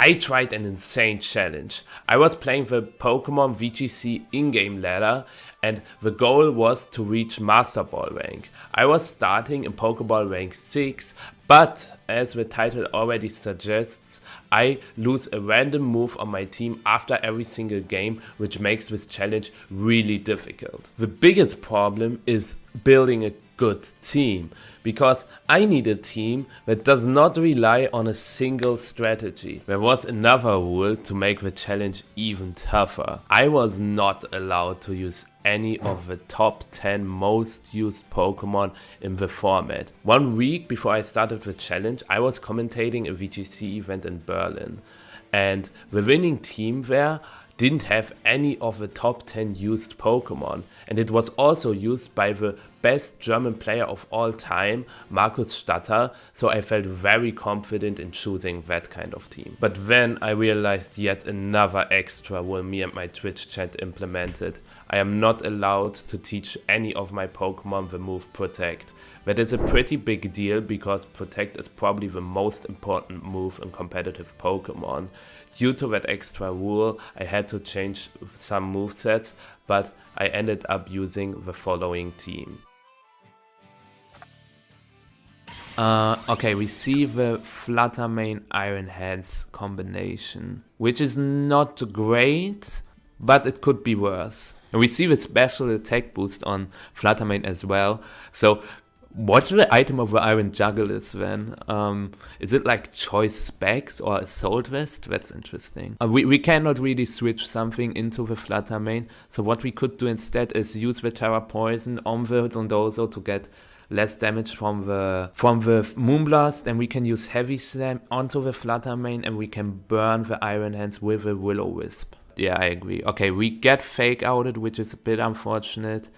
I tried an insane challenge. I was playing the Pokemon VGC in-game ladder and the goal was to reach Masterball rank. I was starting in Pokeball rank 6, but as the title already suggests, I lose a random move on my team after every single game, which makes this challenge really difficult. The biggest problem is building a good team, because I need a team that does not rely on a single strategy. There was another rule to make the challenge even tougher. I was not allowed to use any of the top 10 most used Pokemon in the format. 1 week before I started the challenge, I was commentating a VGC event in Berlin, and the winning team there didn't have any of the top 10 used Pokemon, and it was also used by the best German player of all time, Markus Statter, so I felt very confident in choosing that kind of team. But then I realized yet another extra rule me and my Twitch chat implemented. I am not allowed to teach any of my Pokemon the move Protect. That is a pretty big deal because Protect is probably the most important move in competitive Pokemon. Due to that extra rule, I had to change some movesets, but I ended up using the following team. Okay, we see the Fluttermane Iron Hands combination, which is not great, but it could be worse. And we see the special attack boost on Fluttermane as well, so what's the item of the Iron Juggle is then? Is it like choice specs or assault vest? That's interesting. We cannot really switch something into the Fluttermane, so what we could do instead is use the Terra Poison on the Dondozo to get less damage from the Moonblast, and we can use Heavy Slam onto the Fluttermane and we can burn the Iron Hands with a Will-O-Wisp. Yeah, I agree. Okay, we get Fake Outed, which is a bit unfortunate.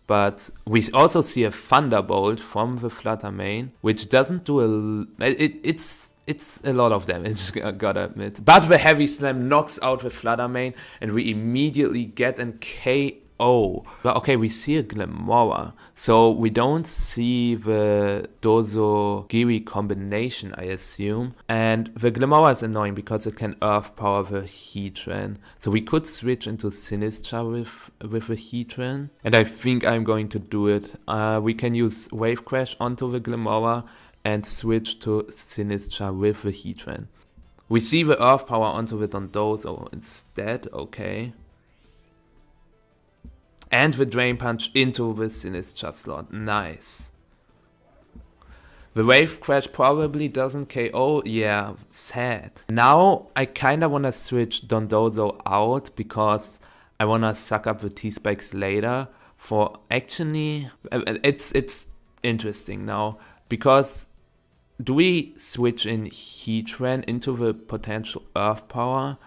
But we also see a Thunderbolt from the Fluttermane, which doesn't do it's a lot of damage, I gotta admit. But the Heavy Slam knocks out the Fluttermane and we immediately get an KO. Okay, we see a Glimmora, so we don't see the Dozo-Giri combination, I assume. And the Glimmora is annoying because it can Earth Power the Heatran. So we could switch into Sinistra with the Heatran. And I think I'm going to do it. We can use Wave Crash onto the Glimmora and switch to Sinistra with the Heatran. We see the Earth Power onto the Dondozo instead, okay. And the Drain Punch into the Sinistra slot. Nice. The Wave Crash probably doesn't KO. Yeah, sad. Now I kinda wanna switch Dondozo out because I wanna suck up the T-Spikes later for actually... It's interesting now because do we switch in Heatran into the potential Earth Power?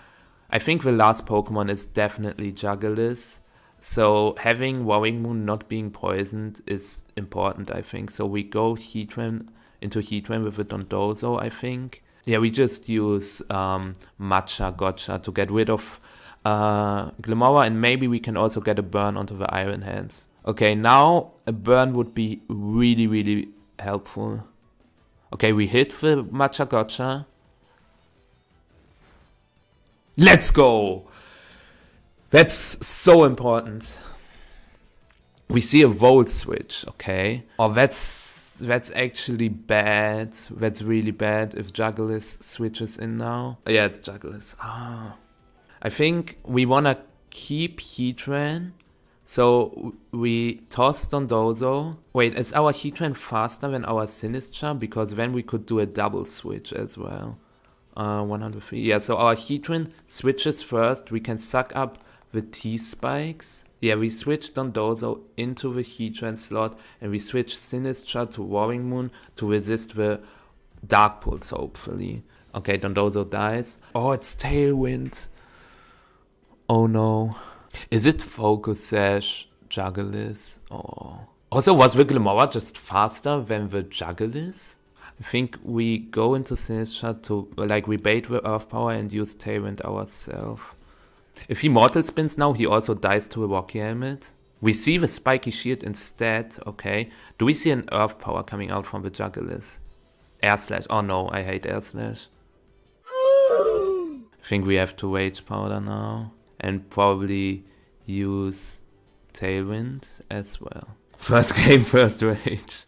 I think the last Pokemon is definitely Juggalis. So having Warring Moon not being poisoned is important, I think. So we go Heatran into Heatran with the Dondozo, I think. Yeah, we just use Matcha Gotcha to get rid of Glimmora, and maybe we can also get a burn onto the Iron Hands. Okay, now a burn would be really, really helpful. Okay, we hit the Matcha Gotcha. Let's go! That's so important. We see a Volt switch, okay? Oh, that's actually bad. That's really bad if Juggalis switches in now. Yeah, it's Juggalis. I think we wanna keep Heatran. So we toss Dondozo. Wait, is our Heatran faster than our Sinistra? Because then we could do a double switch as well. 103. Yeah, so our Heatran switches first. We can suck up the T-Spikes. Yeah, we switch Dondozo into the Heatran slot and we switch Sinistra to Warring Moon to resist the Dark Pulse, hopefully. Okay, Dondozo dies. Oh, it's Tailwind. Oh no. Is it Focus Sash Juggalis? Oh. Also, was the Glimmora just faster than the Juggalis? I think we go into Sinistra to, we bait the Earth Power and use Tailwind ourselves. If he Mortal Spins now, he also dies to a Rocky Helmet. We see the Spiky Shield instead, okay. Do we see an Earth Power coming out from the Juggalis? Air Slash. Oh no, I hate Air Slash. think we have to Rage Powder now. And probably use Tailwind as well. First game, first Rage.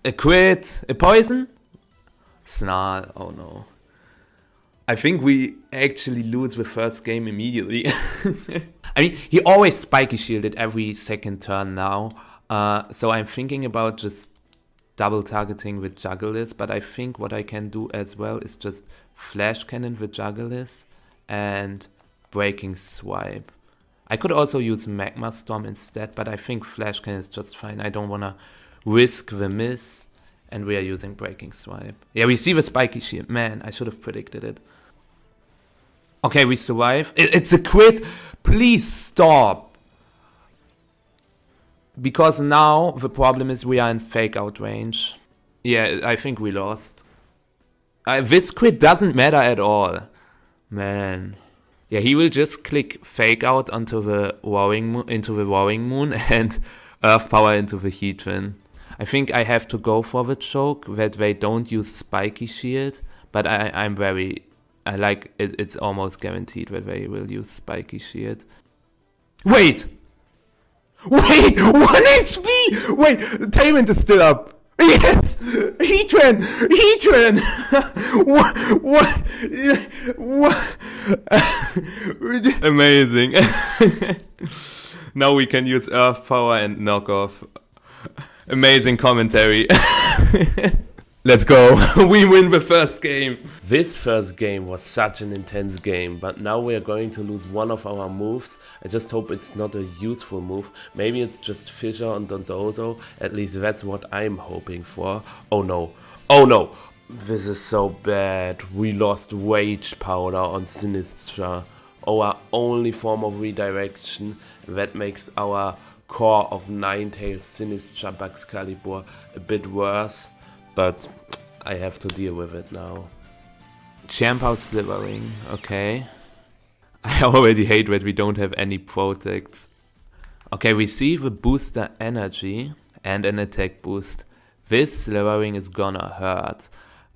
A crit, a poison? Snarl, oh no. I think we actually lose the first game immediately. I mean, he always spiky shielded every second turn now. So I'm thinking about just double targeting with Jugglerist, but I think what I can do as well is just Flash Cannon with Jugglerist and Breaking Swipe. I could also use Magma Storm instead, but I think Flash Cannon is just fine. I don't want to risk the miss, and we are using Breaking Swipe. Yeah, we see the spiky shield. Man, I should have predicted it. Okay, we survive. It's a crit. Please stop. Because now the problem is we are in fake out range. Yeah, I think we lost. This crit doesn't matter at all. Man. Yeah, he will just click fake out onto the Roaring Moon and Earth Power into the Heatran. I think I have to go for the choke that they don't use spiky shield, but I like it, it's almost guaranteed that they will use spiky shield. Wait! 1 HP! Wait, Tailwind is still up. Yes! Heatran! What? Amazing. Now we can use Earth Power and knock off. Amazing commentary. Let's go. We win the first game. This first game was such an intense game, but now we are going to lose one of our moves. I just hope it's not a useful move. Maybe it's just Fissure on Dondozo. At least that's what I'm hoping for. Oh no. Oh no. This is so bad. We lost Rage Powder on Sinistra. Our only form of redirection. That makes our core of Ninetales, Sinistra, Baxcalibur a bit worse. But I have to deal with it now. Champow Slivering, okay. I already hate that we don't have any protects. Okay, we see the booster energy and an attack boost. This Slivering is gonna hurt.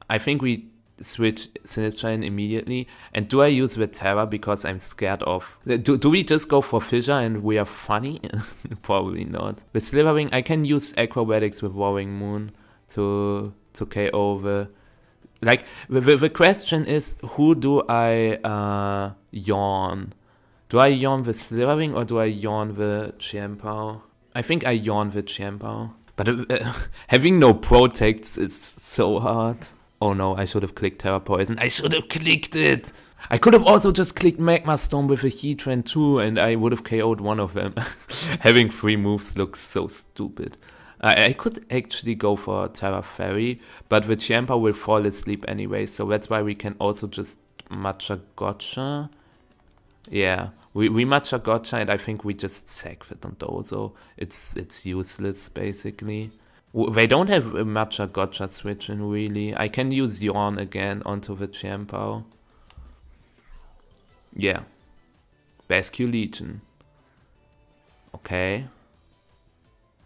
I think we switch Sinistra in immediately. And do I use the Terra because I'm scared of... Do we just go for Fissure and we are funny? Probably not. With Slivering, I can use Acrobatics with Roaring Moon to KO the... Like, the question is, who do I yawn? Do I yawn the Slivering or do I yawn the Champow? I think I yawn the Champow. But having no protects is so hard. Oh no, I should have clicked Terra Poison. I should have clicked it! I could have also just clicked Magma Storm with a Heatran too, and I would have KO'd one of them. Having 3 moves looks so stupid. I could actually go for Terra Fairy, but the Champa will fall asleep anyway, so that's why we can also just Matcha Gotcha. Yeah, we Matcha Gotcha, and I think we just sack the Dondozo. It's useless, basically. They don't have a Matcha Gotcha switch in, really. I can use Yawn again onto the Champow. Yeah. Bascule Legion. Okay.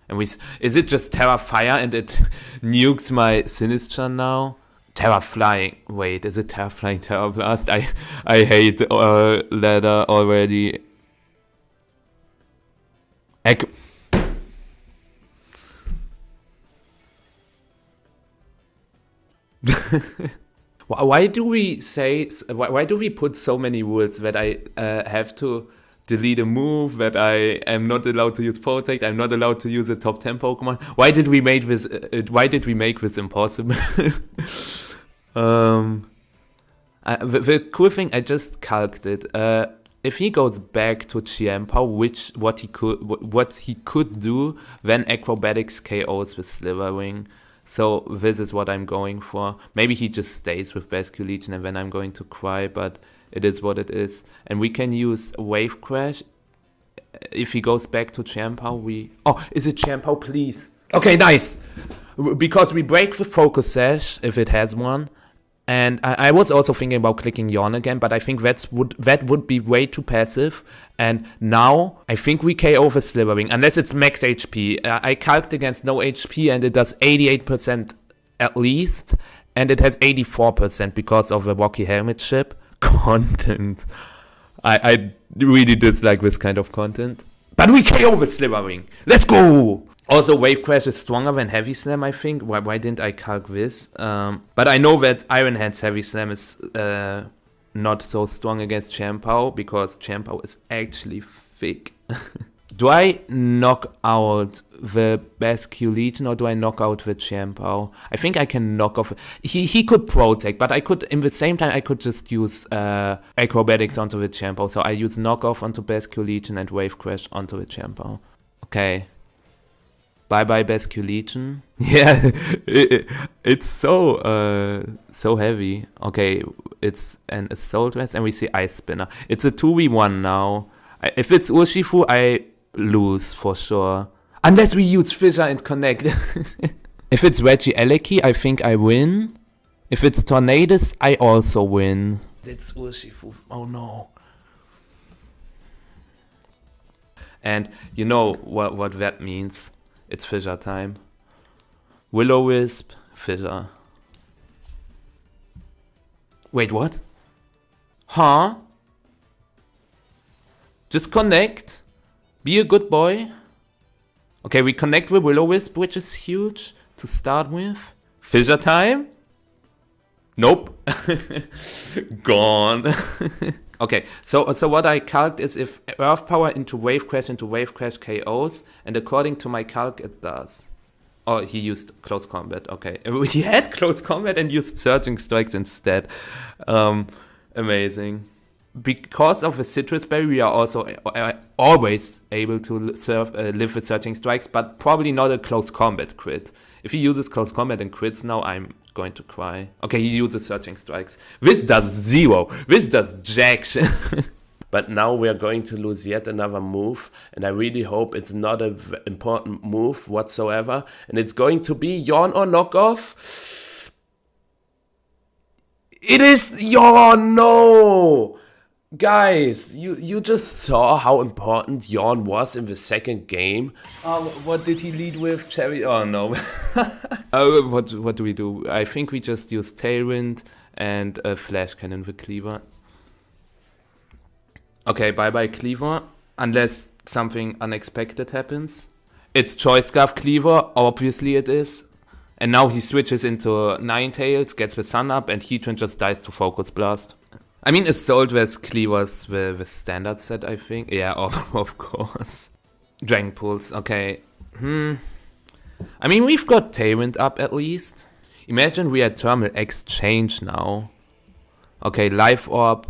And is it just Terra Fire and it nukes my Sinistra now? Terra Flying. Wait, is it Terra Flying, Terra Blast? I hate Ladder already. Why do we say? Why do we put so many rules that I have to delete a move, that I am not allowed to use Protect, I'm not allowed to use a top 10 Pokemon? Why did we make this? Why did we make this impossible? The cool thing, I just calced it. If he goes back to Chiempo, what he could do, then Acrobatics KOs with Slivering. So this is what I'm going for. Maybe he just stays with Bascule Legion and then I'm going to cry, but it is what it is. And we can use Wave Crash. If he goes back to Champow, Oh, is it Champow, please? Okay, nice! Because we break the Focus Sash, if it has one. And I was also thinking about clicking Yawn again, but I think that would be way too passive. And now, I think we KO the Slivering, unless it's max HP. I calced against no HP and it does 88% at least. And it has 84% because of the Rocky Helmet chip. content. I really dislike this kind of content. But we KO with Slivering. Let's go! Also, Wave Crash is stronger than Heavy Slam, I think. Why didn't I calc this? But I know that Iron Hand's Heavy Slam is not so strong against Champao, because Champao is actually thick. Do I knock out the Basque Legion, or do I knock out the Champao? I think I can knock off... He could protect, but I could, in the same time, I could just use Acrobatics onto the Champao. So I use knock off onto Basque Legion and Wave Crash onto the Champao. Okay. Bye-bye Basque Legion. Yeah, it's so heavy. Okay, it's an Assault Vest, and we see Ice Spinner. It's a 2v1 now. If it's Urshifu, I lose for sure. Unless we use Fissure and connect. If it's Reggie Eleki, I think I win. If it's Tornadus, I also win. It's Urshifu. Oh no. And you know what that means. It's Fissure time. Will-O-Wisp, Fissure. Wait, what? Huh? Just connect. Be a good boy. Okay, we connect with Will-O-Wisp, which is huge to start with. Fissure time? Nope. Gone. Okay, so what I calced is if Earth Power into Wave Crash KOs, and according to my calc it does. Oh, he used Close Combat, okay. He had Close Combat and used Surging Strikes instead. Amazing. Because of the Citrus Berry, we are also always able to live with Surging Strikes, but probably not a Close Combat crit. If he uses Close Combat and crits now, I'm going to cry. Okay, he uses Searching Strikes. This does 0. This does jack shit. But now we are going to lose yet another move, and I really hope it's not an important move whatsoever, and it's going to be Yawn or Knockoff. It is Yawn, no! Guys, you just saw how important Yawn was in the second game. What did he lead with? Cherry? Oh no. What do we do? I think we just use Tailwind and a Flash Cannon with Cleaver. Okay, bye-bye Cleaver. Unless something unexpected happens. It's Choice Scarf Cleaver, obviously it is. And now he switches into Ninetales, gets the Sun up, and Heatran just dies to Focus Blast. I mean, Assault Vest Cleaver's the standard set, I think. Yeah, of course. Dragon Pulse, okay. I mean, we've got Tailwind up at least. Imagine we had Thermal Exchange now. Okay, Life Orb,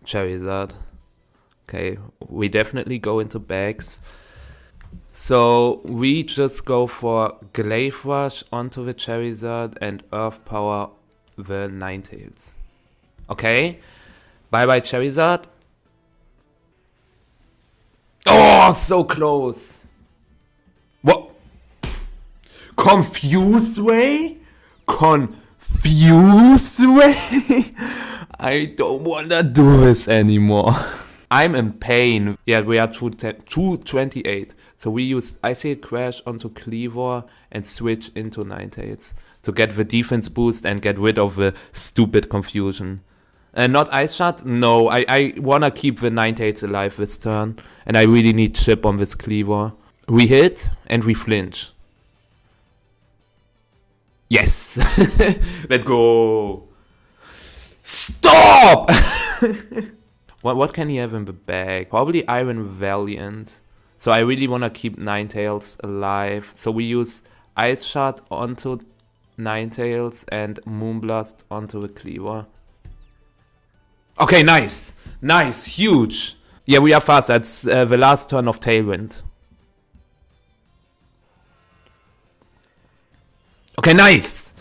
Charizard. Okay, we definitely go into bags. So we just go for Glaive Rush onto the Charizard and Earth Power the Ninetales. Okay, bye-bye Charizard. Oh, so close. What? Confused way? Confused way? I don't wanna do this anymore. I'm in pain. Yeah, we are 228. So we use Icy Crash onto Cleaver and switch into Ninetales to get the defense boost and get rid of the stupid confusion. Not Ice Shot? No, I wanna keep the Ninetales alive this turn. And I really need chip on this Cleaver. We hit and we flinch. Yes! Let's go! Stop! What can he have in the bag? Probably Iron Valiant. So I really wanna keep Ninetales alive. So we use Ice Shot onto Ninetales and Moonblast onto the Cleaver. Okay, nice. Nice, huge. Yeah, we are fast. That's the last turn of Tailwind. Okay, nice.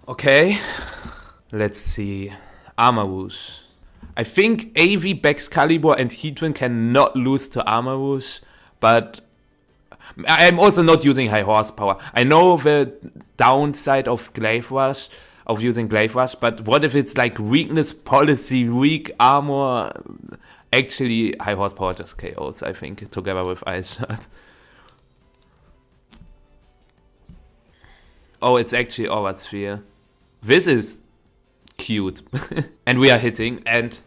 Okay. Let's see. Armor-Whoosh. I think AV, Baxcalibur and Heatran cannot lose to Armor-Whoosh, but I'm also not using high horsepower. I know the downside of Glaive Rush, of using Glaive Rush, but what if it's like weakness policy, weak armor? Actually, high horsepower just KOs, I think, together with Ice Shot. Oh, it's actually Aura Sphere. This is cute. And we are hitting, and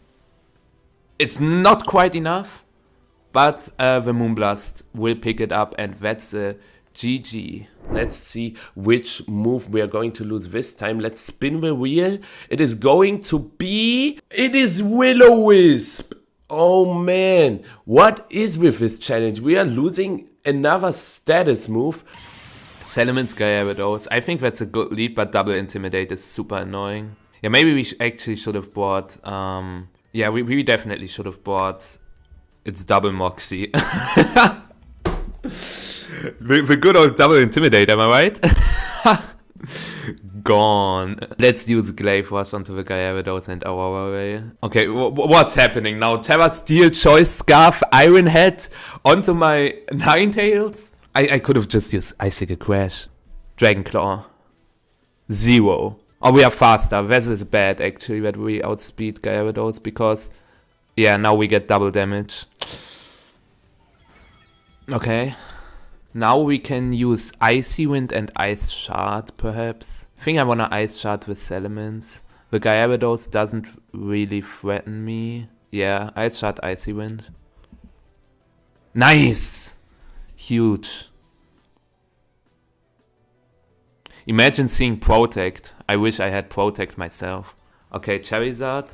it's not quite enough, but the Moonblast will pick it up, and that's a GG. Let's see which move we are going to lose this time. Let's spin the wheel. It is going to be... It is Will-O-Wisp. Oh man, what is with this challenge? We are losing another status move. Salamence Gyarados. I think that's a good lead, but double intimidate is super annoying. Yeah, maybe we actually should have bought... yeah, we definitely should have bought... It's double Moxie. The good old double intimidate, am I right? Gone. Let's use Glaive Rush onto the Gyarados and Aurora Ray. Okay, what's happening now? Terra Steel, Choice Scarf, Iron Head onto my Ninetales? I could have just used Icicle Crash. Dragon Claw. 0. Oh, we are faster. This is bad, actually, that we outspeed Gyarados, because... Yeah, now we get double damage. Okay. Now we can use Icy Wind and Ice Shard, perhaps. I think I want to Ice Shard with Salamence. The Gyarados doesn't really threaten me. Yeah, Ice Shard, Icy Wind. Nice! Huge. Imagine seeing Protect. I wish I had Protect myself. Okay, Charizard.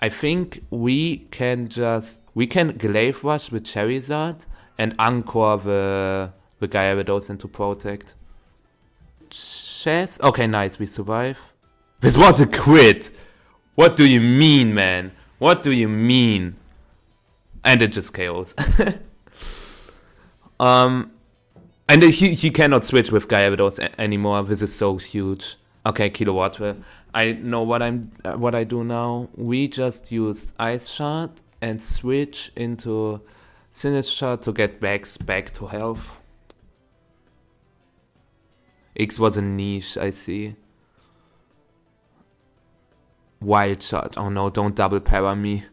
I think we can Glaive Rush with Charizard and Anchor the Gyarados into Protect. Chess? Okay, nice, we survive. This was a crit! What do you mean, man? What do you mean? And it just KOs. And he cannot switch with Gyarados anymore. This is so huge. Okay, Kilowatt. I know what I do now. We just use Ice Shard and switch into Sinister to get back to health. X was a niche, I see. Wild Shard. Oh no, don't double para me.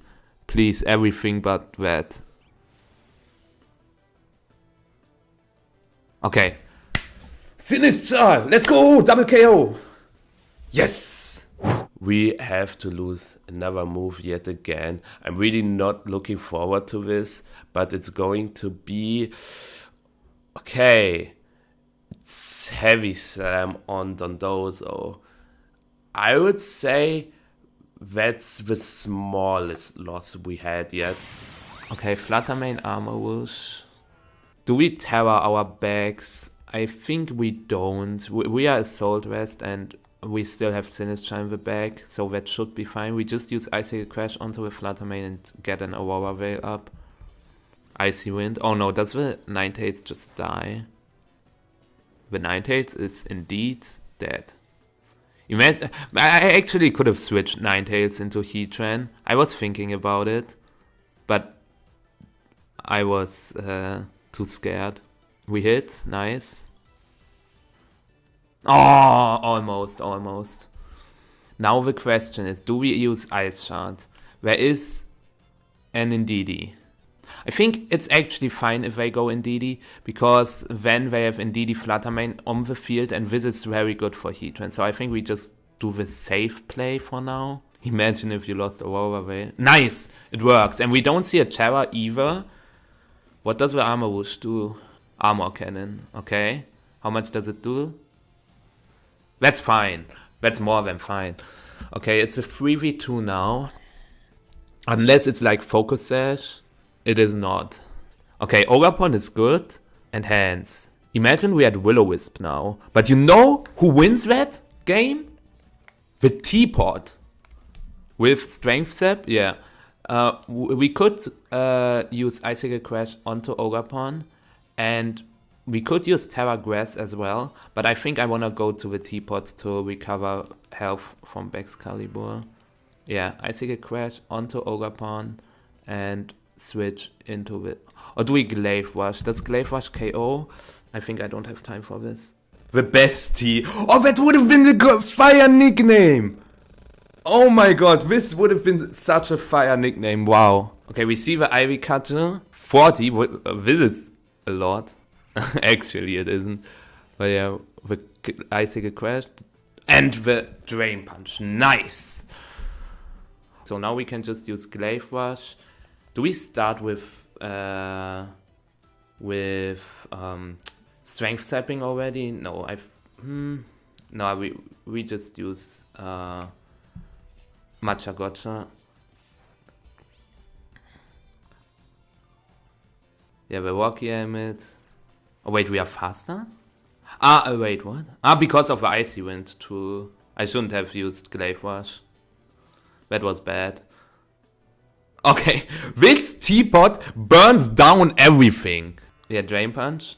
Please, everything but that. Okay. Sinister! Let's go! Double KO! Yes! We have to lose another move yet again. I'm really not looking forward to this, but it's going to be... Okay. It's Heavy Slam on Dondozo. I would say that's the smallest loss we had yet. Okay, Flutter Mane, Armor Whoosh. Do we Terra our bags? I think we don't. We are Assault Vest and we still have Sinister in the bag, so that should be fine. We just use Icicle Crash onto the Flutter Mane and get an Aurora Veil up. Icy Wind. Oh no, does the Ninetales just die? The Ninetales is indeed dead. I actually could have switched Ninetales into Heatran. I was thinking about it, but I was too scared. We hit, nice. Oh, almost. Now the question is, do we use Ice Shard? There is an Indeedee. I think it's actually fine if they go Indeedee, because then they have Indeedee Flutter Mane on the field, and this is very good for Heatran. So I think we just do the safe play for now. Imagine if you lost Aurora Veil. Nice! It works. And we don't see a Terra either. What does the Armor Whoosh do? Armor Cannon. Okay. How much does it do? That's fine. That's more than fine. Okay, it's a 3v2 now. Unless it's like Focus Sash. It is not. Okay, Ogapon is good. And Hands. Imagine we had Will-O-Wisp now. But you know who wins that game? The Teapot. With Strength Sap? Yeah. We could use Icicle Crash onto Ogapon. And we could use Terra Grass as well. But I think I want to go to the Teapot to recover health from Excalibur. Yeah, Icicle Crash onto Ogapon. And switch into it. Or do we Glaive Rush? Does Glaive Rush KO? I think I don't have time for this. The Bestie. Oh, that would have been the fire nickname. Oh my god, this would have been such a fire nickname. Wow. Okay, we see the Ivy Cudgel. 40. This is a lot. Actually, it isn't. But yeah, the Icicle Crash. And the Drain Punch. Nice. So now we can just use Glaive Rush. Do we start with Strength Sapping already? No, no, we just use Matcha Gotcha. Yeah, the Rocky Helmet. Oh wait, we are faster? Wait, what? Because of the Icy Wind, true. I shouldn't have used Glaive Rush. That was bad. Okay, this Teapot burns down everything. Yeah, Drain Punch.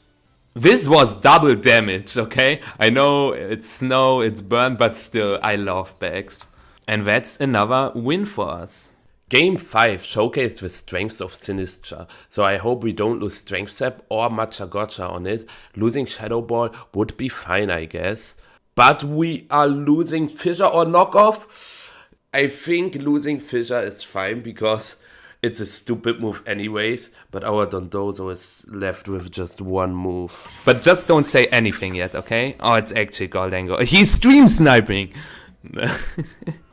This was double damage, okay? I know it's snow, it's burn, but still, I love bags. And that's another win for us. Game 5 showcased the strengths of Sinistra, so I hope we don't lose Strength Sap or Matcha Gotcha on it. Losing Shadow Ball would be fine, I guess. But we are losing Fissure or Knockoff. I think losing Fissure is fine because it's a stupid move anyways, but our Dondozo is left with just one move. But just don't say anything yet, okay? Oh, it's actually Goldango. He's stream sniping!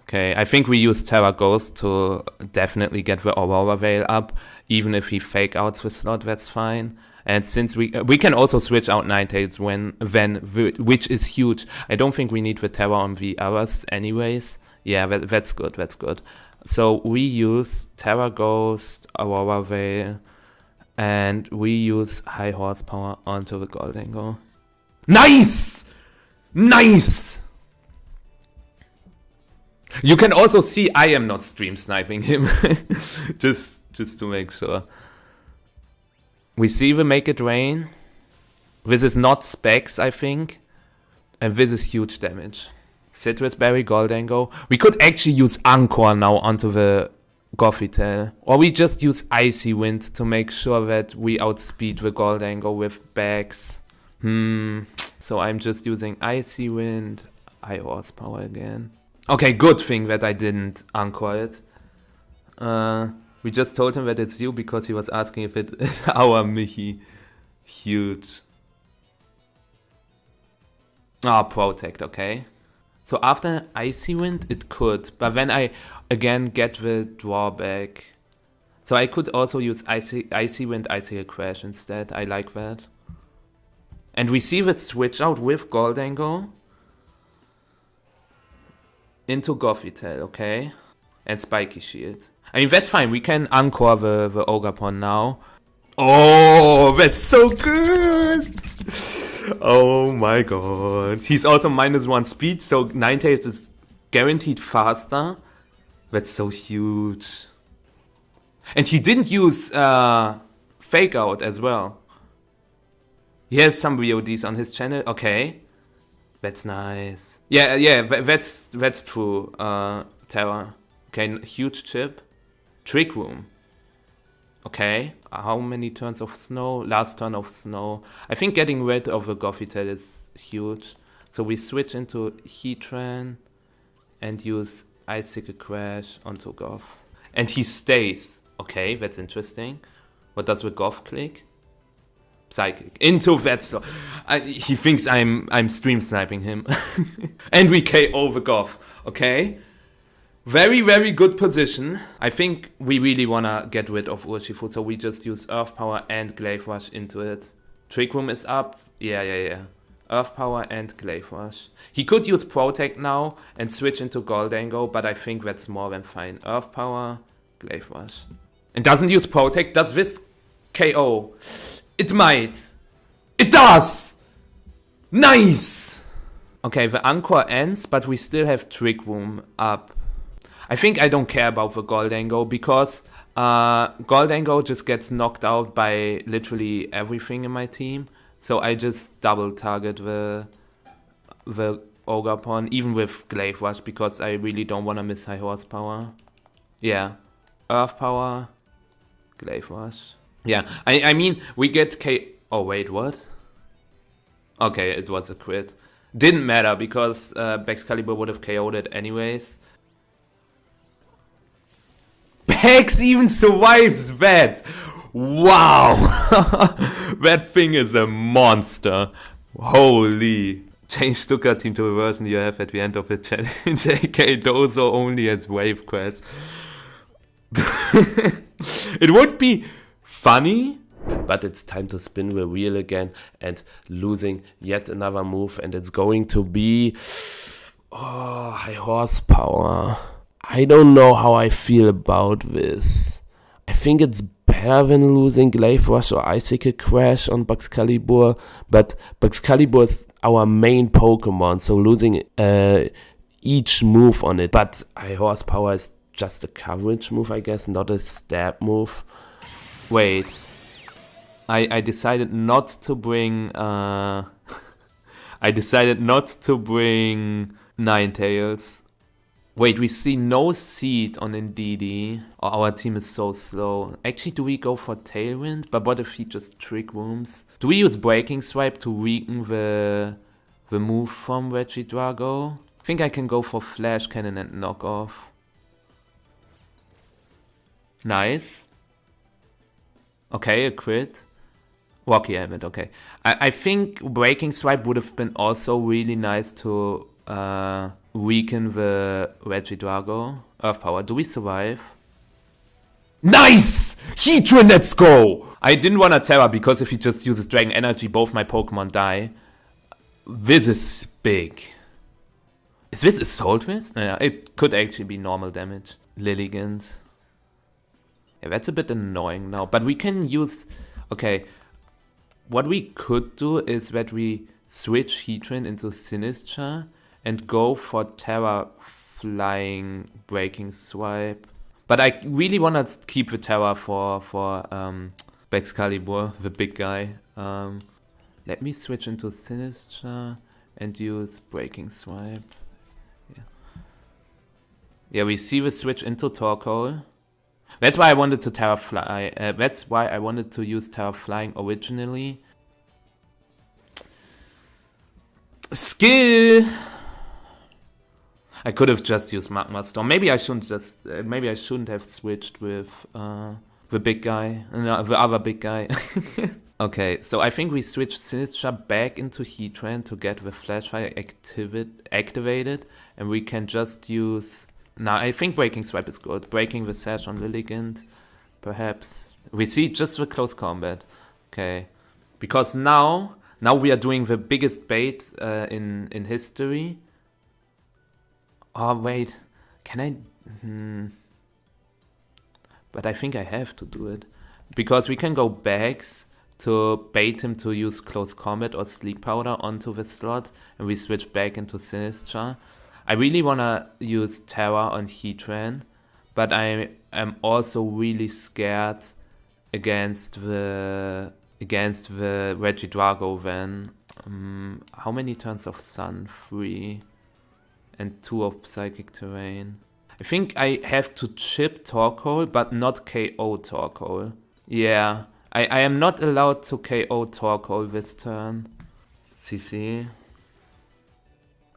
Okay, I think we use Terra Ghost to definitely get the Aurora Veil up. Even if he fake outs the slot, that's fine. And since we can also switch out Ninetales which is huge. I don't think we need the Terra on the others anyways. Yeah, that's good, that's good. So we use Terra Ghost, Aurora Veil, and we use High Horsepower onto the Goldango. Nice! Nice! You can also see I am not stream sniping him. just to make sure. We see the Make It Rain. This is not specs, I think. And this is huge damage. Citrus Berry, Goldango. We could actually use Anchor now onto the Gothitelle. Or we just use Icy Wind to make sure that we outspeed the Goldango with bags. So I'm just using Icy Wind, High Horsepower again. Okay, good thing that I didn't Anchor it. We just told him that it's you because he was asking if it is our Mickey. Huge. Protect, okay. So after Icy Wind, it could. But then I again get the drawback. So I could also use Icy Wind, Icy Crash instead. I like that. And we see the switch out with Goldango into Gothitelle, okay? And Spiky Shield. I mean, that's fine. We can Anchor the Ogapon now. Oh, that's so good! Oh my god. He's also -1 speed, so Ninetales is guaranteed faster. That's so huge. And he didn't use Fake Out as well. He has some VODs on his channel. Okay. That's nice. Yeah, that's true, Terra. Okay, huge chip. Trick Room. Okay, how many turns of snow? Last turn of snow. I think getting rid of the Gothitelle is huge. So we switch into Heatran and use Icicle Crash onto Goth. And he stays. Okay, that's interesting. What does the Goth click? Psychic. Into Wetzlar. He thinks I'm stream sniping him. And we KO the Goth. Okay. Very, very good position. I think we really wanna get rid of Urshifu, so we just use Earth Power and Glaive Rush into it. Trick Room is up. Yeah. Earth Power and Glaive Rush. He could use Protect now and switch into Goldango, but I think that's more than fine. Earth Power, Glaive Rush. And doesn't use Protect. Does this KO? It might. It does! Nice! Okay, the Anchor ends, but we still have Trick Room up. I think I don't care about the Goldango because Goldango just gets knocked out by literally everything in my team. So I just double target the Ogapon, even with Glaive Rush, because I really don't want to miss High Horsepower. Yeah, Earth Power, Glaive Rush. Yeah, I mean, we get Oh, wait, what? Okay, it was a crit. Didn't matter because Baxcalibur would have KO'd it anyways. Bax even survives that! Wow! That thing is a monster. Holy. Change Stuttgart team to a version you have at the end of the challenge. AK Dozo only as wave crash. It would be funny, but it's time to spin the wheel again and losing yet another move, and it's going to be high horsepower. I don't know how I feel about this. I think it's better than losing Glaive Rush or Icicle Crash on Baxcalibur, but Baxcalibur is our main Pokemon, so losing each move on it. But high horsepower is just a coverage move, I guess, not a stab move. Wait, I decided not to bring I decided not to bring Ninetales. Wait, we see no seed on Indeedee. Oh, our team is so slow. Actually, do we go for Tailwind? But what if he just Trick Rooms? Do we use Breaking Swipe to weaken the move from Regidrago? I think I can go for Flash Cannon and Knock Off. Nice. Okay, a crit. Rocky Helmet, okay. I think Breaking Swipe would have been also really nice to weaken the Regidrago. Earth Power. Do we survive? Nice! Heatran, let's go! I didn't want to Terra because if he just uses Dragon Energy, both my Pokemon die. This is big. Is this Assault Vest? Yeah, it could actually be normal damage. Lilligant. Yeah, that's a bit annoying now. But we can use... Okay. What we could do is that we switch Heatran into Sinistcha and go for Terra Flying Breaking Swipe. But I really want to keep the Terra for Baxcalibur, the big guy. Let me switch into Sinistcha and use Breaking Swipe. Yeah, we see the switch into Torkoal. That's why I wanted to Terra Fly. That's why I wanted to use Terra Flying originally. Skill. I could have just used Magma Storm. Maybe I shouldn't just. Maybe I shouldn't have switched with the big guy, the other big guy. Okay, so I think we switched Sinistcha back into Heatran to get the Flash Fire activated, and we can just use. Now, I think Breaking Swipe is good. Breaking the Sash on Lilligant, perhaps. We see just the close combat. Okay. Because now we are doing the biggest bait in history. Oh, wait. Can I... But I think I have to do it. Because we can go Bags to bait him to use Close Combat or Sleep Powder onto the slot. And we switch back into Sinistcha. I really want to use Terra on Heatran, but I am also really scared against the Regidrago then. How many turns of Sun? 3. And 2 of Psychic Terrain. I think I have to chip Torkoal, but not KO Torkoal. Yeah, I am not allowed to KO Torkoal this turn. CC.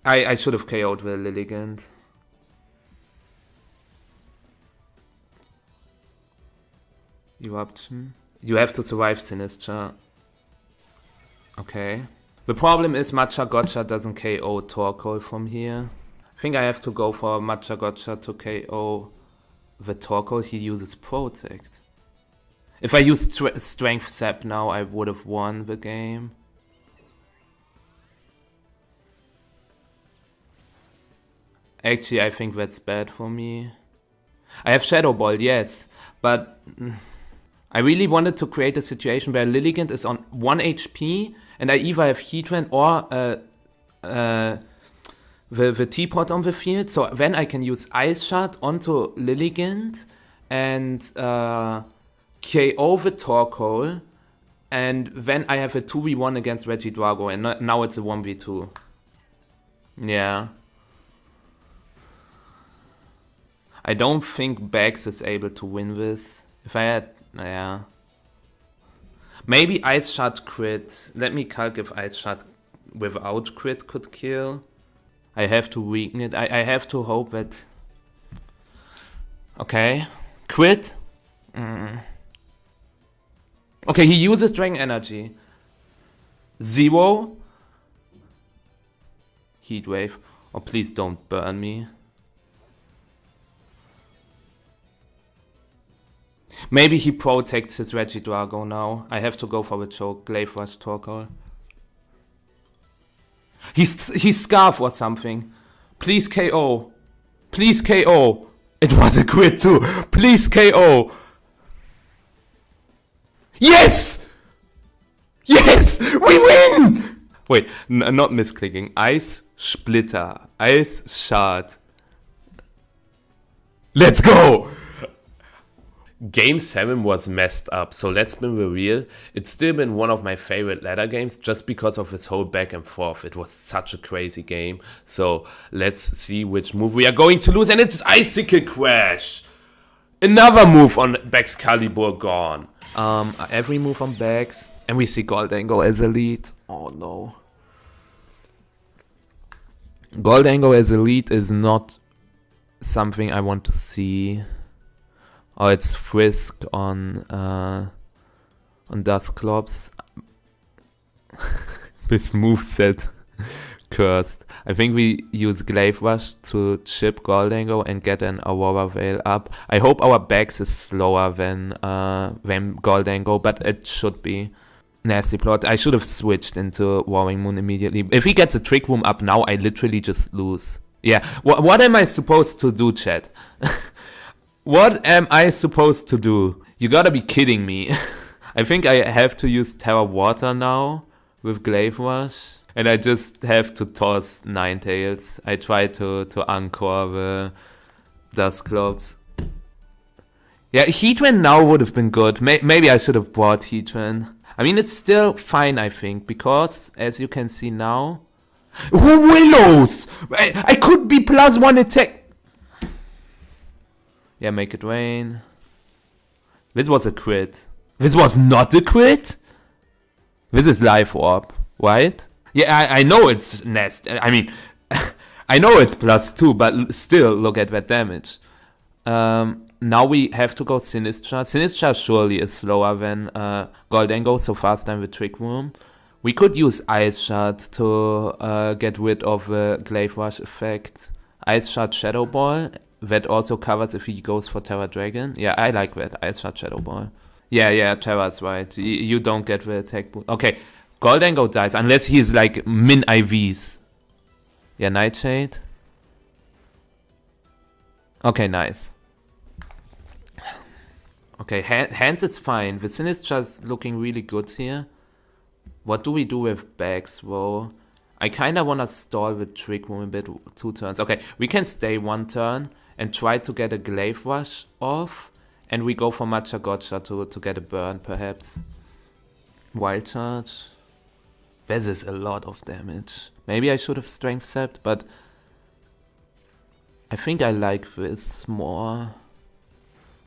I should have KO'd the Lilligant. Eruption. You have to survive Sinistcha. Okay. The problem is Matcha Gotcha doesn't KO Torkoal from here. I think I have to go for Matcha Gotcha to KO the Torkoal. He uses Protect. If I use Strength Sap now, I would have won the game. Actually, I think that's bad for me. I have Shadow Ball, yes, but I really wanted to create a situation where Lilligant is on 1 HP, and I either have Heatran or the Teapot on the field, so then I can use Ice Shot onto Lilligant and KO the Torkoal, and then I have a 2v1 against Regidrago, and now it's a 1v2. Yeah. I don't think Bags is able to win this. If I had... yeah. Maybe Ice Shot crit. Let me calc if Ice Shot without crit could kill. I have to weaken it. I have to hope that... Okay. Crit? Okay, he uses Dragon Energy. 0. Heat Wave. Oh, please don't burn me. Maybe he protects his Regidrago now. I have to go for the choke. Glaive Rush Torkoal. He's Scarf or something. Please KO. Please KO. It was a crit too. Please KO. Yes! Yes! We win! Wait, not misclicking. Ice Splitter. Ice Shard. Let's go! Game 7 was messed up, so let's be real. It's still been one of my favorite ladder games just because of this whole back and forth. It was such a crazy game. So let's see which move we are going to lose, and it's Icicle Crash! Another move on Baxcalibur gone. Every move on Bax, and we see Goldango as elite. Oh no. Goldango as elite is not something I want to see. Oh, it's Frisk on Dusclops. This moveset cursed. I think we use Glaive Rush to chip Goldango and get an Aurora Veil up. I hope our Bax is slower than Goldango, but it should be. Nasty plot. I should have switched into Warring Moon immediately. If he gets a Trick Room up now, I literally just lose. Yeah, what am I supposed to do, chat? What am I supposed to do? You gotta be kidding me. I think I have to use Terra Water now with Glaive Rush. And I just have to toss Ninetales. I try to Anchor the Dusclops. Yeah, Heatran now would have been good. Maybe I should have brought Heatran. I mean, it's still fine, I think. Because, as you can see now... Willows! I could be +1 attack... Yeah, make it rain. This was a crit. This was not a crit? This is Life Orb, right? Yeah, I know it's Nest. I mean, I know it's +2, but still, look at that damage. Now we have to go Sinistra. Sinistra surely is slower than Goldango, so faster with Trick Room. We could use Ice Shard to get rid of the Glaive Rush effect. Ice Shard Shadow Ball. That also covers if he goes for Terra Dragon. Yeah, I like that. Ice Shard Shadow Ball. Yeah, Terra's right. You don't get the attack boost. Okay, Goldango dies unless he is like min IVs. Yeah, Nightshade. Okay, nice. Okay, hands is fine. The Sinistra's looking really good here. What do we do with Bags, though? I kind of want to stall the Trick Room a bit, 2 turns. Okay, we can stay 1 turn and try to get a Glaive Rush off. And we go for Matcha Gotcha to get a burn, perhaps. Wild Charge. This is a lot of damage. Maybe I should have Strength Sept, but... I think I like this more.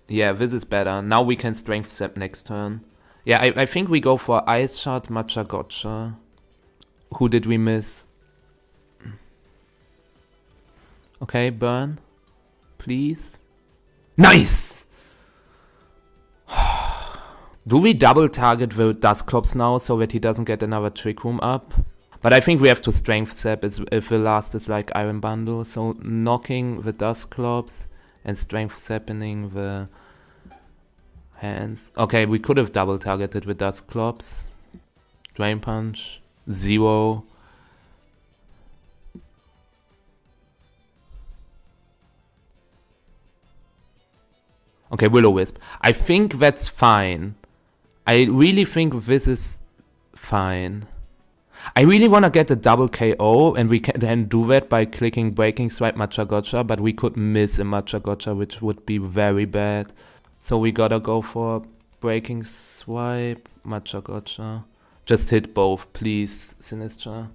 Yeah, this is better. Now we can Strength Sept next turn. Yeah, I think we go for Ice Shard, Matcha Gotcha. Who did we miss? Okay, burn. Please. Nice! Do we double target the Dusclops now so that he doesn't get another Trick Room up? But I think we have to Strength Sap if the last is like Iron Bundle. So knocking the Dusclops and Strength Sapping the hands. Okay, we could have double targeted the Dusclops. Drain Punch. 0. Okay, Will-O-Wisp. I think that's fine. I really think this is fine. I really want to get a double KO, and we can then do that by clicking Breaking Swipe Matcha Gotcha, but we could miss a Matcha Gotcha, which would be very bad. So we gotta go for Breaking Swipe, Matcha Gotcha. Just hit both, please, Sinistra.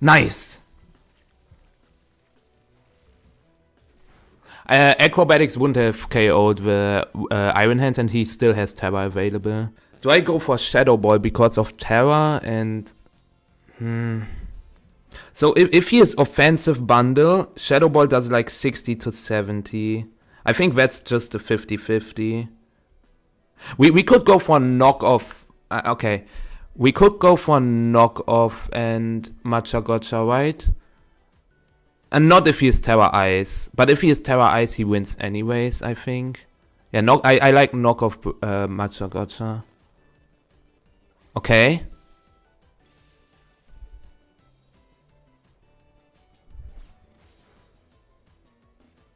Nice! Acrobatics wouldn't have KO'd the Iron Hands, and he still has Terra available. Do I go for Shadow Ball because of Terra and... So if he is offensive bundle, Shadow Ball does like 60 to 70. I think that's just a 50-50. We could go for knock off... okay. We could go for knockoff and matcha gotcha, right? And not if he is Terra Ice. But if he is Terra Ice, he wins anyways, I think. Yeah, I like knockoff matcha gotcha. Okay.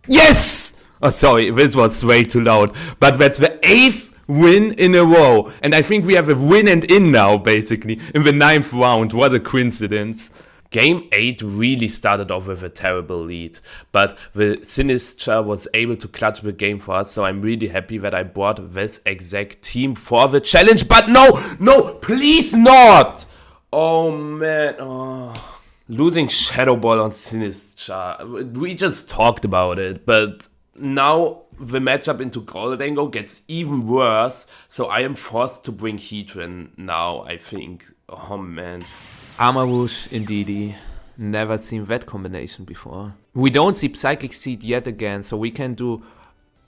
Yes! Oh, sorry, this was way too loud. But that's the 8th win in a row. And I think we have a win and in now, basically, in the 9th round. What a coincidence. Game 8 really started off with a terrible lead, but the Sinistra was able to clutch the game for us, so I'm really happy that I brought this exact team for the challenge, but no, please not! Oh man, losing Shadow Ball on Sinistra, we just talked about it, but now the matchup into Goldango gets even worse, so I am forced to bring Heatran now, I think. Oh man. Armarouge, indeedy. Never seen that combination before. We don't see Psychic Seed yet again, so we can do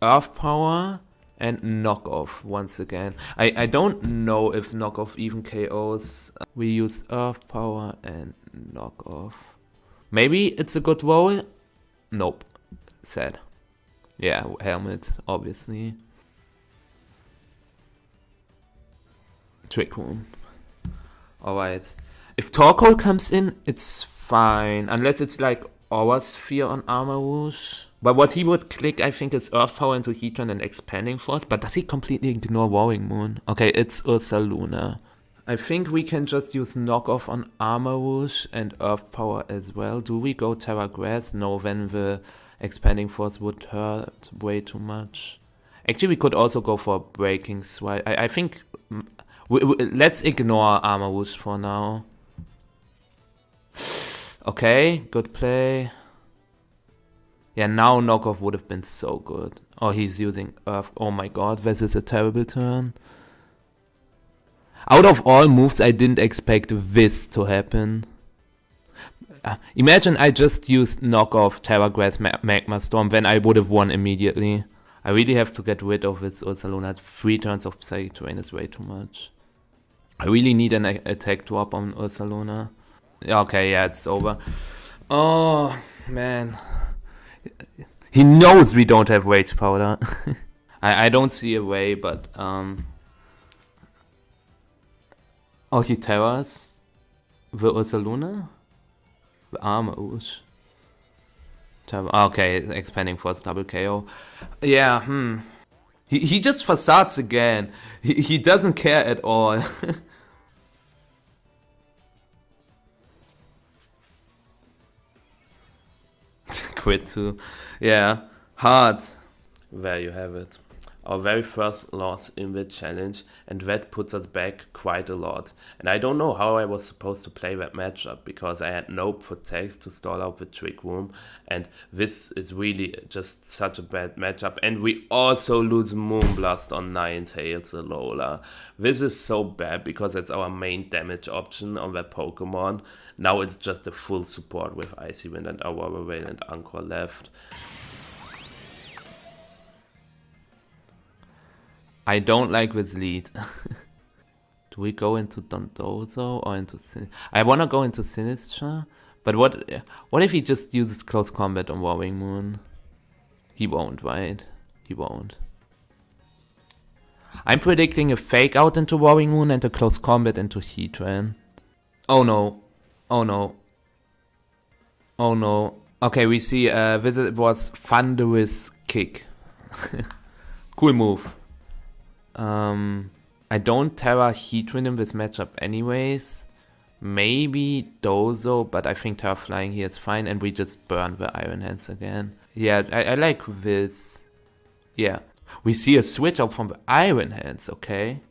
Earth Power and Knockoff once again. I don't know if Knockoff even KOs. We use Earth Power and Knockoff. Maybe it's a good roll? Nope. Sad. Yeah, Helmet, obviously. Trick Room. Alright. If Torkoal comes in, it's fine. Unless it's like Aura Sphere on Armarouge. But what he would click, I think, is Earth Power into Heatran and Expanding Force. But does he completely ignore Warring Moon? Okay, it's Ursaluna. I think we can just use Knockoff on Armarouge and Earth Power as well. Do we go Terra Grass? No, then the Expanding Force would hurt way too much. Actually, we could also go for Breaking Swipe. I think... let's ignore Armarouge for now. Okay, good play. Yeah, now Knockoff would have been so good. Oh, he's using Earth. Oh my god, this is a terrible turn. Out of all moves, I didn't expect this to happen. Imagine I just used Knockoff, Terra Grass, Magma Storm, then I would have won immediately. I really have to get rid of this Ursaluna. 3 turns of Psychic Terrain is way too much. I really need an attack drop on Ursaluna. Okay, yeah, it's over. Oh, man. He knows we don't have Rage Powder. I don't see a way, but... Oh, he Terras the Ursaluna? The Armarouge. Okay, Expanding Force, double KO. Yeah, He just facades again. He doesn't care at all. Quit too. Yeah, hard. There you have it. Our very first loss in the challenge, and that puts us back quite a lot. And I don't know how I was supposed to play that matchup, because I had no protects to stall out the Trick Room, and this is really just such a bad matchup. And we also lose Moonblast on Ninetales Alola. This is so bad, because it's our main damage option on that Pokemon. Now it's just a full support with Icy Wind and Aurora Veil and Anchor left. I don't like this lead. Do we go into Dondozo or into I want to go into Sinistra, but what if he just uses Close Combat on Warring Moon? He won't, right? He won't. I'm predicting a Fake Out into Warring Moon and a Close Combat into Heatran. Oh no. Oh no. Oh no. Okay, we see this was Thunderous Kick. Cool move. I don't Terra Heatran in this matchup anyways. Maybe Dozo, but I think Terra Flying here is fine, and we just burn the Iron Hands again. Yeah, I like this. Yeah. We see a switch up from the Iron Hands, okay?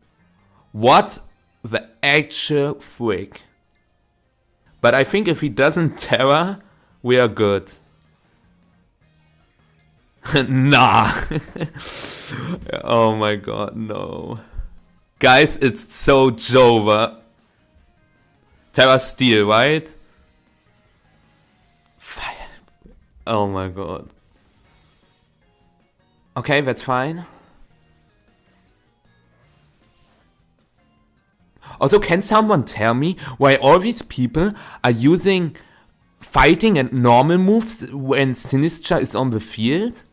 What the actual frick? But I think if he doesn't Terra, we are good. Nah. Oh my god, no. Guys, it's so Jova. Terra Steel, right? Fire. Oh my god. Okay, that's fine. Also, can someone tell me why all these people are using fighting and normal moves when Sinistra is on the field?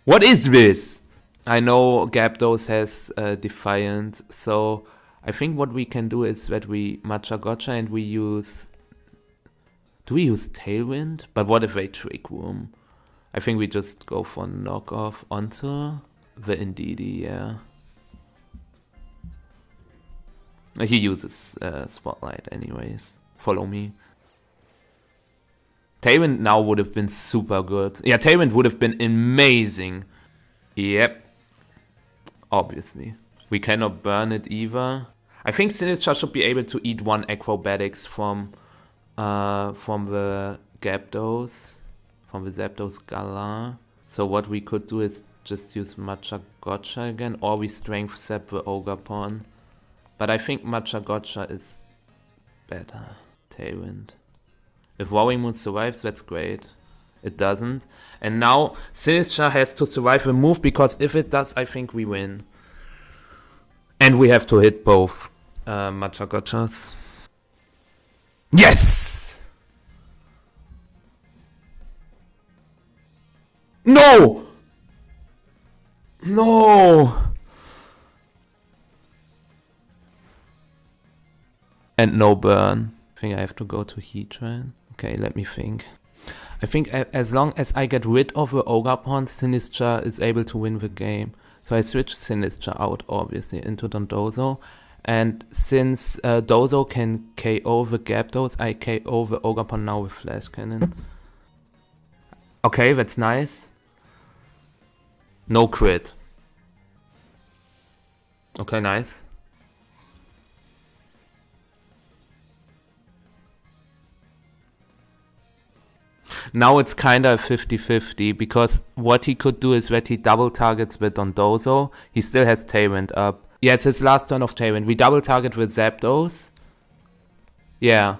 What is this? I know Gyarados has Defiant, so I think what we can do is that we Matcha Gotcha and we use... Do we use Tailwind? But what if they Trick Room? I think we just go for knockoff onto the Indeedee, yeah. He uses Spotlight anyways. Follow me. Tailwind now would have been super good. Yeah, Tailwind would have been amazing. Yep. Obviously. We cannot burn it either. I think Sinistra should be able to eat one Acrobatics from the Gyarados. From the Zapdos Galar. So what we could do is just use Matcha Gotcha again. Or we Strength Sap the Ogerpon. But I think Matcha Gotcha is better. Tailwind. If Warring Moon survives, that's great. It doesn't. And now Sinistra has to survive the move, because if it does, I think we win. And we have to hit both Matcha Gotchas. Yes! No! No! And no burn. I think I have to go to Heatran. Okay, let me think. I think as long as I get rid of the Ogerpon, Sinistra is able to win the game. So I switch Sinistra out, obviously, into Dondozo. And since Dozo can KO the Gyarados, I KO the Ogerpon now with Flash Cannon. Okay, that's nice. No crit. Okay, nice. Now it's kinda 50-50, because what he could do is that he double targets with Dondozo. He still has Tailwind up. Yeah, it's his last turn of Tailwind. We double target with Zapdos. Yeah.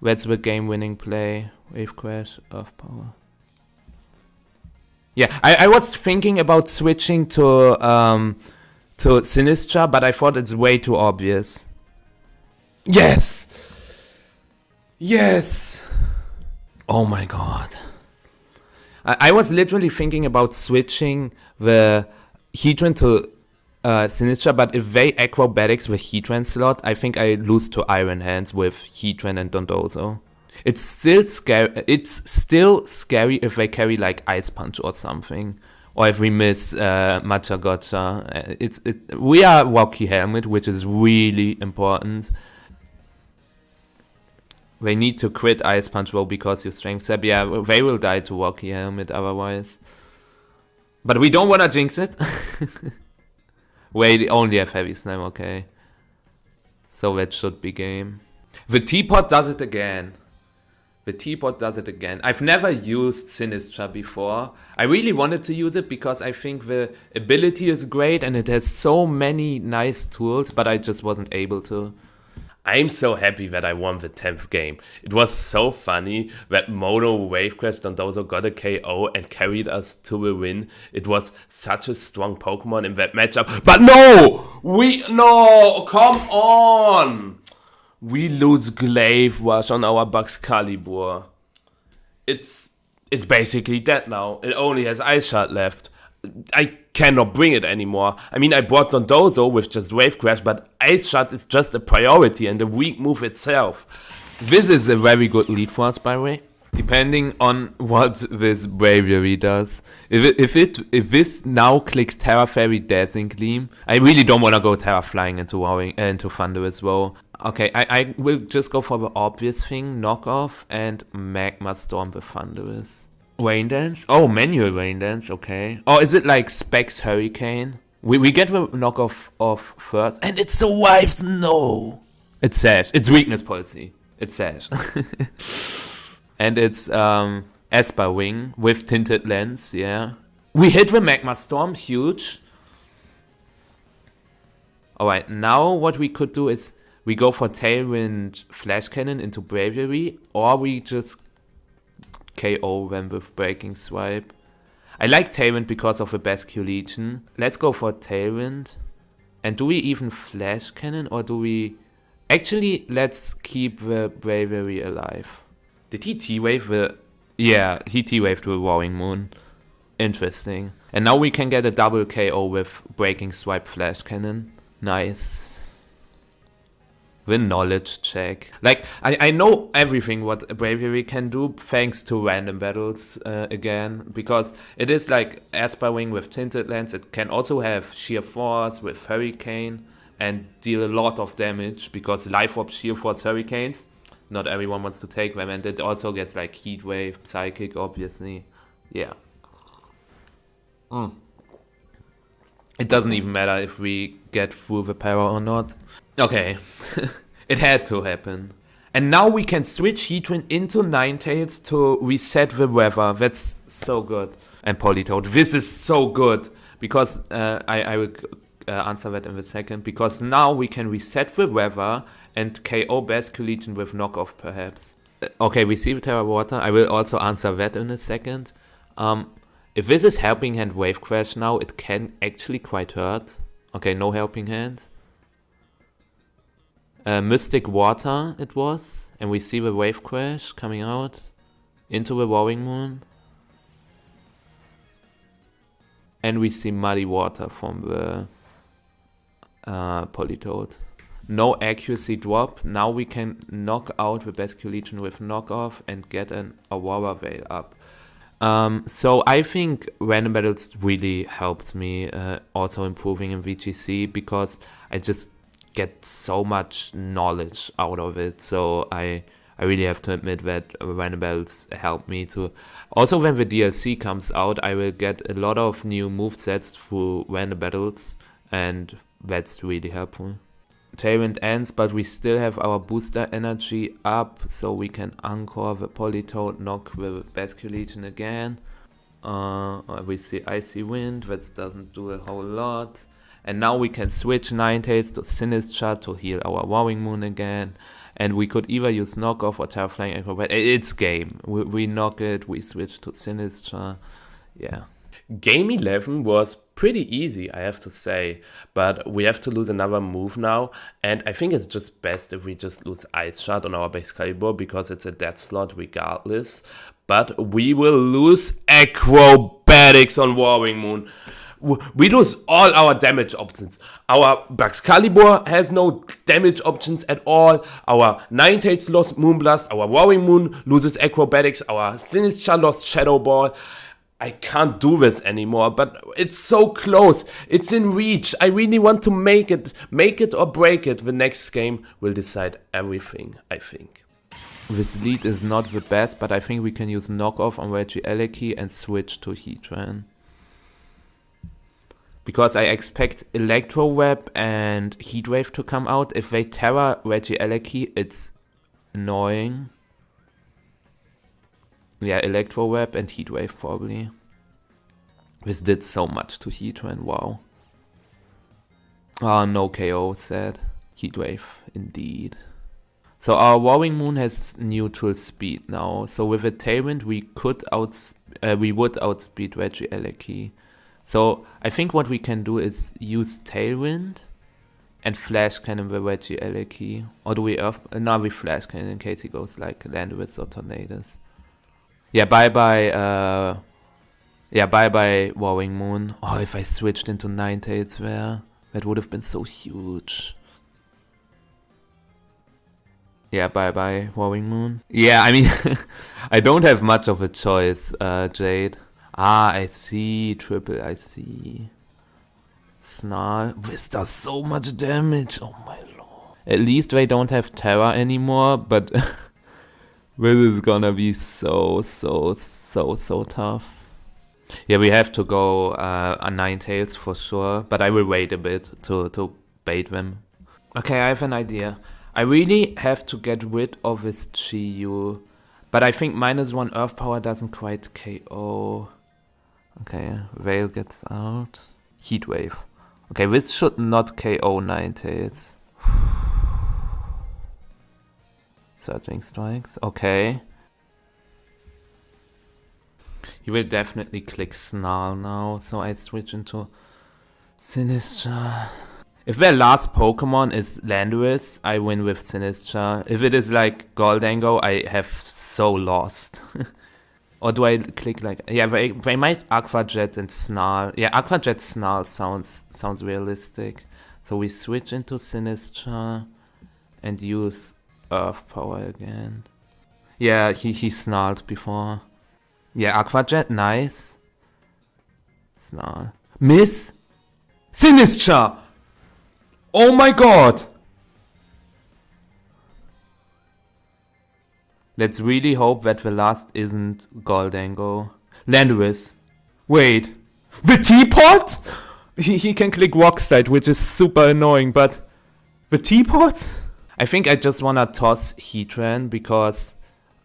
That's the game-winning play. Wave Crash, Earth Power. Yeah, I was thinking about switching to Sinistra, but I thought it's way too obvious. Yes! Yes! Oh my god. I was literally thinking about switching the Heatran to Sinistra, but if they Acrobatics the Heatran slot, I think I lose to Iron Hands with Heatran and Dondozo. It's still scary if they carry like Ice Punch or something. Or if we miss Matcha Gotcha. We are Rocky Helmet, which is really important. They need to quit Ice Punch though because you Strength Sap. Yeah, they will die to Rocky Helmet otherwise. But we don't want to jinx it. Wait, they only have Heavy Slam, okay. So that should be game. The Teapot does it again. The Teapot does it again. I've never used Sinistra before. I really wanted to use it because I think the ability is great and it has so many nice tools, but I just wasn't able to. I'm so happy that I won the 10th game. It was so funny that Mono Wave Crash Dondozo got a KO and carried us to the win. It was such a strong Pokemon in that matchup. But no! No! Come on! We lose Glaive Rush on our Baxcalibur. It's basically dead now. It only has Ice Shard left. I cannot bring it anymore. I mean, I brought Dondozo with just Wave Crash, but Ice Shard is just a priority and a weak move itself. This is a very good lead for us, by the way. Depending on what this Bravery does. If this now clicks Terra Fairy Dazzling Gleam, I really don't want to go Terra Flying into Thunder as well. Okay, I will just go for the obvious thing, Knockoff and Magma Storm the Thunderous. Rain Dance? Oh, manual Rain Dance, okay. Or is it like Specs Hurricane? We get the knockoff off first, and it survives, no! It's Sash, it's Weakness Policy. It's Sash. And it's Esper Wing with Tinted Lens, yeah. We hit the Magma Storm, huge. Alright, now what we could do is we go for Tailwind Flash Cannon into Bravery, or we just KO them with Breaking Swipe. I like Tailwind because of the Bascule Legion. Let's go for Tailwind And do we even flash cannon or do we... Actually, let's keep the bravery alive. Did he T-wave the... Yeah, he T-waved the Roaring Moon. Interesting. And now we can get a double KO with Breaking Swipe Flash Cannon. Nice. The knowledge check. Like, I know everything what Bravery can do thanks to random battles again. Because it is like Aspiring with Tinted Lens. It can also have Sheer Force with Hurricane and deal a lot of damage. Because Life Orb, Sheer Force, Hurricanes, not everyone wants to take them. And it also gets like Heat Wave, Psychic, obviously. Yeah. It doesn't even matter if we get through the para or not. Okay, it had to happen. And now we can switch Heatran into Ninetales to reset the weather. That's so good. And Politoed, this is so good. Because I will answer that in a second. Because now we can reset the weather and KO Basque Legion with knockoff perhaps. Okay, we see the Terra Water. I will also answer that in a second. If this is Helping Hand Wave Crash now, it can actually quite hurt. Okay, no Helping Hand. Mystic Water it was. And we see the Wave Crash coming out into the Roaring Moon. And we see Muddy Water from the Politoed. No accuracy drop. Now we can knock out the Basque Legion with knockoff and get an Aurora Veil up. So I think random battles really helped me also improving in VGC because I just get so much knowledge out of it. So I really have to admit that random battles help me too. Also when the DLC comes out, I will get a lot of new movesets through random battles and that's really helpful. Tailwind ends, but we still have our booster energy up, so we can Anchor the Politoed, knock the Basque Legion again. We see Icy Wind, that doesn't do a whole lot. And now we can switch Ninetales to Sinistra to heal our Roaring Moon again. And we could either use Knockoff or Terraflying Acrobat. It's game. We knock it, we switch to Sinistra. Yeah. Game 11 was pretty easy, I have to say, but we have to lose another move now, and I think it's just best if we just lose Ice Shard on our base Excalibur because it's a dead slot regardless, but we will lose Acrobatics on Roaring Moon. We lose all our damage options. Our Baxcalibur has no damage options at all. Our Ninetales lost Moonblast. Our Roaring Moon loses Acrobatics. Our Sinistra lost Shadow Ball. I can't do this anymore, but it's so close. It's in reach. I really want to make it or break it. The next game will decide everything, I think. This lead is not the best, but I think we can use knockoff on Regieleki and switch to Heatran. Because I expect Electro Web and Heatwave to come out. If they Terra Regieleki, it's annoying. Yeah, Electro Web and Heatwave probably. This did so much to Heatran, wow. No KO, sad. Heatwave, indeed. So our Roaring Moon has neutral speed now. So with a Tailwind we would outspeed Regieleki. So I think what we can do is use Tailwind and Flash Cannon the Regieleki. Or do we Earth? No, we Flash Cannon in case he goes like Landwidths or Tornadoes. Yeah, bye-bye Roaring Moon. Oh, if I switched into Ninetales there, that would have been so huge. Yeah, bye-bye Roaring Moon. Yeah, I mean, I don't have much of a choice, Jade. I see, triple, I see. Snarl, this does so much damage, oh my lord. At least they don't have Terra anymore, but... This is gonna be so tough. Yeah, we have to go on Ninetales for sure, but I will wait a bit to bait them. Okay, I have an idea. I really have to get rid of this GU, but I think -1 Earth Power doesn't quite KO. Okay, Veil gets out. Heatwave. Okay, this should not KO Ninetales. Surging Strikes, okay. He will definitely click Snarl now, so I switch into Sinistra. If their last Pokemon is Landorus, I win with Sinistra. If it is like Goldango, I have so lost. Or do I click like... Yeah, they might Aqua Jet and Snarl. Yeah, Aqua Jet Snarl sounds realistic. So we switch into Sinistra and use Earth Power again. Yeah, he snarled before. Yeah, Aqua Jet, nice. Snarl. Miss? Sinistra! Oh my god! Let's really hope that the last isn't Goldango. Landorus. Wait. The Teapot? He can click Rock Slide, which is super annoying, but... The Teapot? I think I just wanna toss Heatran because...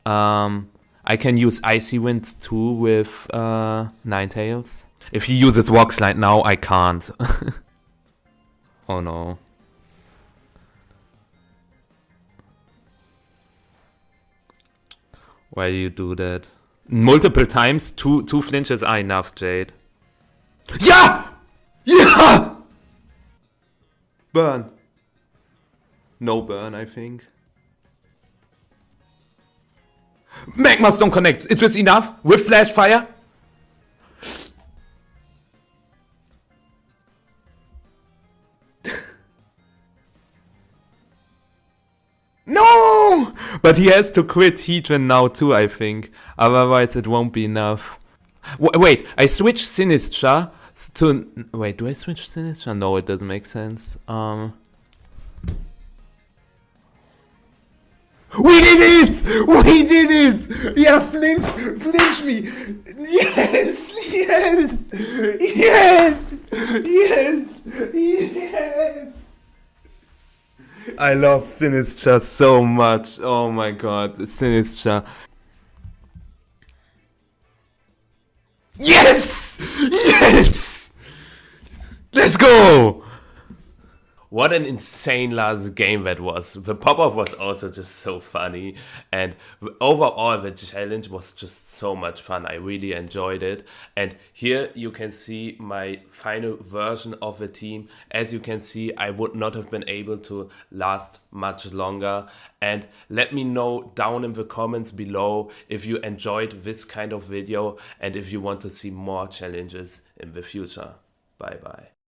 I can use Icy Wind too with Ninetales. If he uses Rock Slide now, I can't. Oh no. Why do you do that? Multiple times? Two flinches are enough, Jade. Yeah! Yeah! Burn. No burn, I think. Magma Stone connects. Is this enough? With Flash Fire? No! But he has to quit Heatran now too, I think. Otherwise it won't be enough. Wait, I switched Sinistra to... Wait, do I switch Sinistra? No, it doesn't make sense. We did it! We did it! Yeah, flinch me! Yes! Yes! Yes! Yes! Yes! I love Sinistra so much. Oh my god, Sinistra. Yes! Yes! Let's go! What an insane last game that was. The pop-off was also just so funny. And overall, the challenge was just so much fun. I really enjoyed it. And here you can see my final version of the team. As you can see, I would not have been able to last much longer. And let me know down in the comments below if you enjoyed this kind of video and if you want to see more challenges in the future. Bye bye.